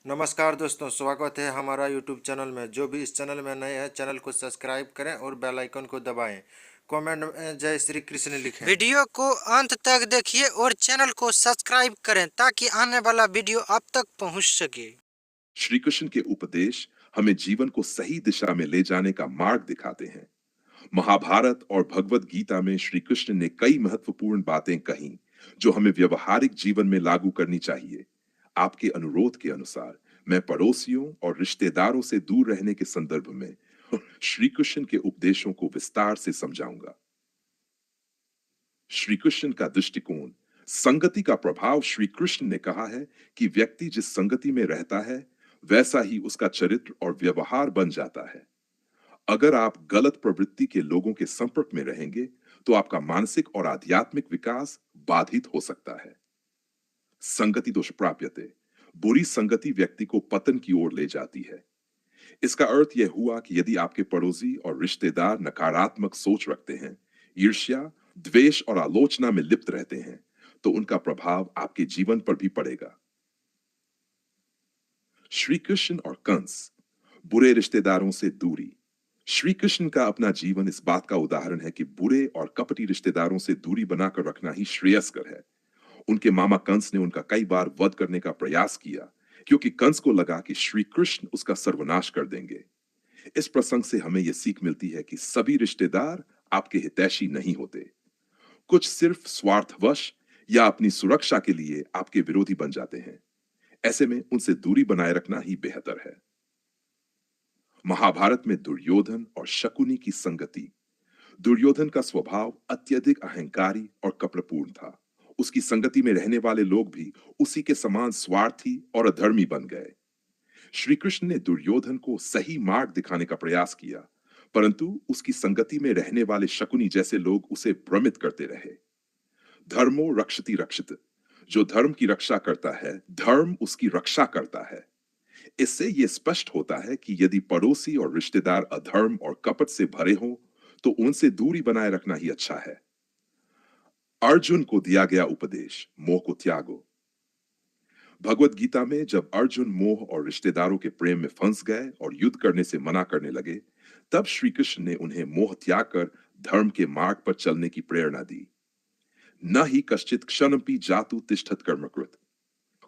नमस्कार दोस्तों, स्वागत है हमारा यूट्यूब चैनल में। जो भी इस चैनल में नए हैं, चैनल को सब्सक्राइब करें और बेल आइकन को दबाएं। कमेंट में जय श्री कृष्ण लिखें। वीडियो को अंत तक देखिए और चैनल को सब्सक्राइब करें ताकि आने वाला वीडियो आप तक पहुंच सके। श्री कृष्ण के उपदेश हमें जीवन को सही दिशा में ले जाने का मार्ग दिखाते हैं। महाभारत और भगवत गीता में श्री कृष्ण ने कई महत्वपूर्ण बातें कही जो हमें व्यवहारिक जीवन में लागू करनी चाहिए। आपके अनुरोध के अनुसार मैं पड़ोसियों और रिश्तेदारों से दूर रहने के संदर्भ में श्री कृष्ण के उपदेशों को विस्तार से समझाऊंगा। श्री कृष्ण का दृष्टिकोण। संगति का प्रभाव। श्री कृष्ण ने कहा है कि व्यक्ति जिस संगति में रहता है वैसा ही उसका चरित्र और व्यवहार बन जाता है। अगर आप गलत प्रवृत्ति के लोगों के संपर्क में रहेंगे तो आपका मानसिक और आध्यात्मिक विकास बाधित हो सकता है। संगति दुष्प्राप्यते। बुरी संगति व्यक्ति को पतन की ओर ले जाती है। इसका अर्थ यह हुआ कि यदि आपके पड़ोसी और रिश्तेदार नकारात्मक सोच रखते हैं, ईर्ष्या, द्वेष और आलोचना में लिप्त रहते हैं, तो उनका प्रभाव आपके जीवन पर भी पड़ेगा। श्री कृष्ण और कंस। बुरे रिश्तेदारों से दूरी। श्री कृष्ण का अपना जीवन इस बात का उदाहरण है कि बुरे और कपटी रिश्तेदारों से दूरी बनाकर रखना ही श्रेयस्कर है। उनके मामा कंस ने उनका कई बार वध करने का प्रयास किया क्योंकि कंस को लगा कि श्री कृष्ण उसका सर्वनाश कर देंगे। इस प्रसंग से हमें यह सीख मिलती है कि सभी रिश्तेदार आपके हितैषी नहीं होते। कुछ सिर्फ स्वार्थवश या अपनी सुरक्षा के लिए आपके विरोधी बन जाते हैं। ऐसे में उनसे दूरी बनाए रखना ही बेहतर है। महाभारत में दुर्योधन और शकुनी की संगति। दुर्योधन का स्वभाव अत्यधिक अहंकारी और कपटपूर्ण था। उसकी संगति में रहने वाले लोग भी उसी के समान स्वार्थी और अधर्मी बन गए। श्री कृष्ण ने दुर्योधन को सही मार्ग दिखाने का प्रयास किया, परंतु उसकी संगति में रहने वाले शकुनी जैसे लोग उसे भ्रमित करते रहे। धर्मो रक्षति रक्षित। जो धर्म की रक्षा करता है, धर्म उसकी रक्षा करता है। इससे यह स्पष्ट होता है कि यदि पड़ोसी और रिश्तेदार अधर्म और कपट से भरे हों, तो उनसे दूरी बनाए रखना ही अच्छा है। अर्जुन को दिया गया उपदेश। मोह को त्यागो। भगवत गीता में जब अर्जुन मोह और रिश्तेदारों के प्रेम में फंस गए और युद्ध करने से मना करने लगे, तब श्री कृष्ण ने उन्हें मोह त्याग कर धर्म के मार्ग पर चलने की प्रेरणा दी। न ही कश्चित क्षणमपि जातु तिष्ठत कर्मकृत।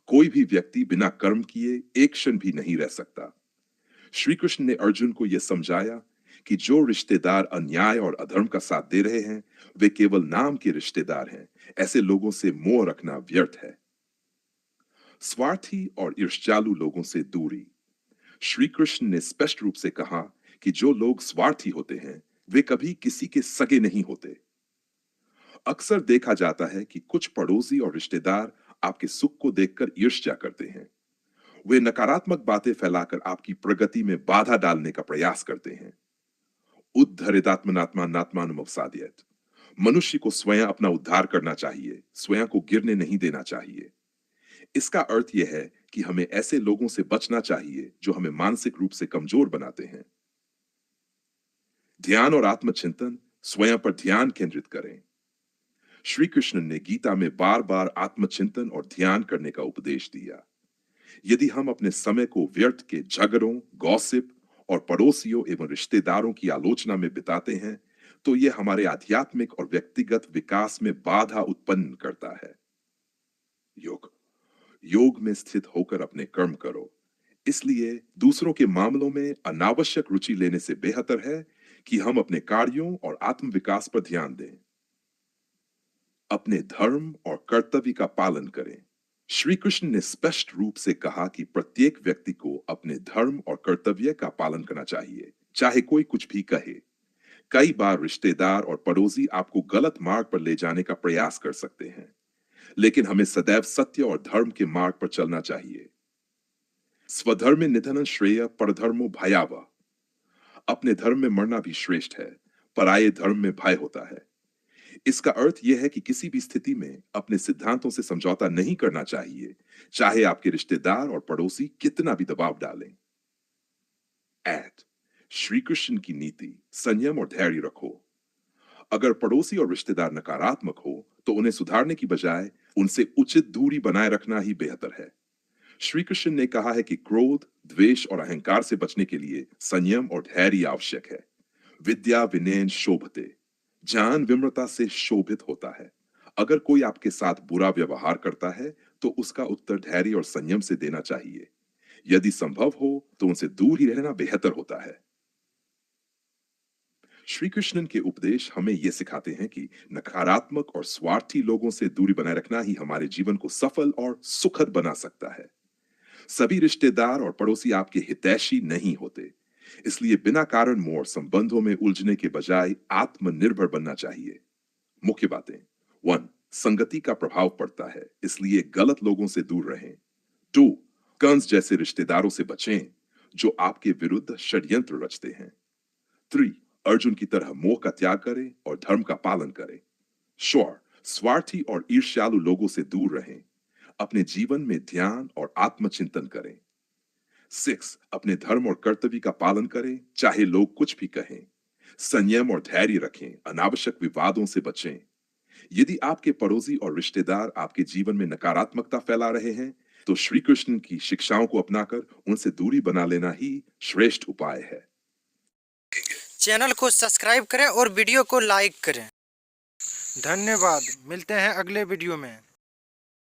कोई भी व्यक्ति बिना कर्म किए एक क्षण भी नहीं रह सकता। श्री कृष्ण ने अर्जुन को यह समझाया कि जो रिश्तेदार अन्याय और अधर्म का साथ दे रहे हैं, वे केवल नाम के रिश्तेदार हैं। ऐसे लोगों से मोह रखना व्यर्थ है। स्वार्थी और ईर्ष्यालु लोगों से दूरी। श्री कृष्ण ने स्पष्ट रूप से कहा कि जो लोग स्वार्थी होते हैं, वे कभी किसी के सगे नहीं होते। अक्सर देखा जाता है कि कुछ पड़ोसी और रिश्तेदार आपके सुख को देखकर ईर्ष्या करते हैं। वे नकारात्मक बातें फैलाकर आपकी प्रगति में बाधा डालने का प्रयास करते हैं। उद्धरितात्मनात्मानात्मानुमवसादयत। मनुष्य को स्वयं अपना उद्धार करना चाहिए, स्वयं को गिरने नहीं देना चाहिए। इसका अर्थ यह है कि हमें ऐसे लोगों से बचना चाहिए जो हमें मानसिक रूप से कमजोर बनाते हैं। ध्यान और आत्मचिंतन। स्वयं पर ध्यान केंद्रित करें। श्री कृष्ण ने गीता में बार बार आत्मचिंतन और ध्यान करने का उपदेश दिया। यदि हम अपने समय को व्यर्थ के झगड़ों, गॉसिप और पड़ोसियों एवं रिश्तेदारों की आलोचना में बिताते हैं, तो यह हमारे आध्यात्मिक और व्यक्तिगत विकास में बाधा उत्पन्न करता है। योग। योग में स्थित होकर अपने कर्म करो। इसलिए दूसरों के मामलों में अनावश्यक रुचि लेने से बेहतर है कि हम अपने कार्यों और आत्म विकास पर ध्यान दें। अपने धर्म और कर्तव्य का पालन करें। श्री कृष्ण ने स्पष्ट रूप से कहा कि प्रत्येक व्यक्ति को अपने धर्म और कर्तव्य का पालन करना चाहिए, चाहे कोई कुछ भी कहे। कई बार रिश्तेदार और पड़ोसी आपको गलत मार्ग पर ले जाने का प्रयास कर सकते हैं, लेकिन हमें सदैव सत्य और धर्म के मार्ग पर चलना चाहिए। स्वधर्म निधन श्रेय परधर्मो भयावह। अपने धर्म में मरना भी श्रेष्ठ है, पराये धर्म में भय होता है। इसका अर्थ यह है कि किसी भी स्थिति में अपने सिद्धांतों से समझौता नहीं करना चाहिए, चाहे आपके रिश्तेदार और पड़ोसी कितना भी दबाव डालें। ऐट श्री कृष्ण की नीति। संयम और धैर्य रखो। अगर पड़ोसी और रिश्तेदार नकारात्मक हो तो उन्हें सुधारने की बजाय उनसे उचित दूरी बनाए रखना ही बेहतर है। श्री कृष्ण ने कहा है कि क्रोध, द्वेष और अहंकार से बचने के लिए संयम और धैर्य आवश्यक है। विद्या विनयन शोभते, ज्ञान विम्रता से शोभित होता है। अगर कोई आपके साथ बुरा व्यवहार करता है तो उसका उत्तर धैर्य और संयम से देना चाहिए। यदि संभव हो तो उनसे दूर ही रहना बेहतर होता है। श्री कृष्ण के उपदेश हमें यह सिखाते हैं कि नकारात्मक और स्वार्थी लोगों से दूरी बनाए रखना ही हमारे जीवन को सफल और सुखद बना सकता है। सभी रिश्तेदार और पड़ोसी आपके हितैषी नहीं होते, इसलिए बिना कारण मोड़ संबंधों में उलझने के बजाय आत्मनिर्भर बनना चाहिए। मुख्य बातें: 1. संगति का प्रभाव पड़ता है, इसलिए गलत लोगों से दूर रहें। 2. कंस जैसे रिश्तेदारों से बचें जो आपके विरुद्ध षड्यंत्र रचते हैं। 3. अर्जुन की तरह मोह का त्याग करें और धर्म का पालन करें। श्योर, स्वार्थी और ईर्ष्यालु लोगों से दूर रहें। अपने जीवन में ध्यान और आत्मचिंतन करें। 6. अपने धर्म और कर्तव्य का पालन करें, चाहे लोग कुछ भी कहें। संयम और धैर्य रखें, अनावश्यक विवादों से बचें। यदि आपके पड़ोसी और रिश्तेदार आपके जीवन में नकारात्मकता फैला रहे हैं, तो श्री कृष्ण की शिक्षाओं को अपनाकर उनसे दूरी बना लेना ही श्रेष्ठ उपाय है। चैनल को सब्सक्राइब करें और वीडियो को लाइक करें। धन्यवाद। मिलते हैं अगले वीडियो में।